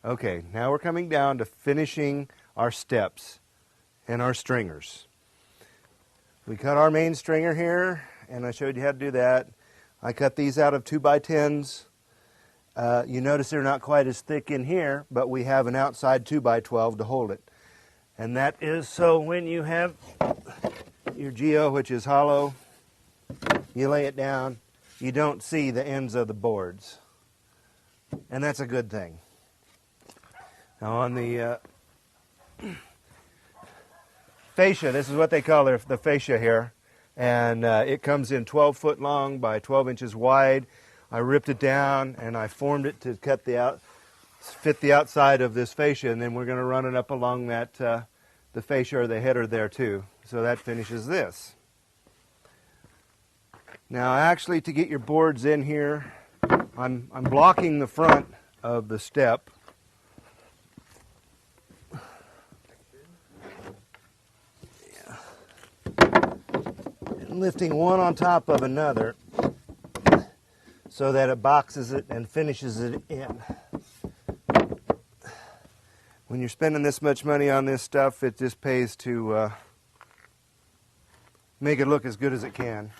Okay, now we're coming down to finishing our steps and our stringers. We cut our main stringer here, and I showed you how to do that. I cut these out of 2x10s. You notice they're not quite as thick in here, but we have an outside 2x12 to hold it. And that is so when you have your geo, which is hollow, you lay it down, you don't see the ends of the boards. And that's a good thing. Now on the fascia, this is what they call the fascia here, and it comes in 12 foot long by 12 inches wide. I ripped it down and I formed it to fit the outside of this fascia, and then we're going to run it up along that the fascia or the header there too. So that finishes this. Now actually, to get your boards in here, I'm blocking the front of the step. And lifting one on top of another so that it boxes it and finishes it in. When you're spending this much money on this stuff, it just pays to make it look as good as it can.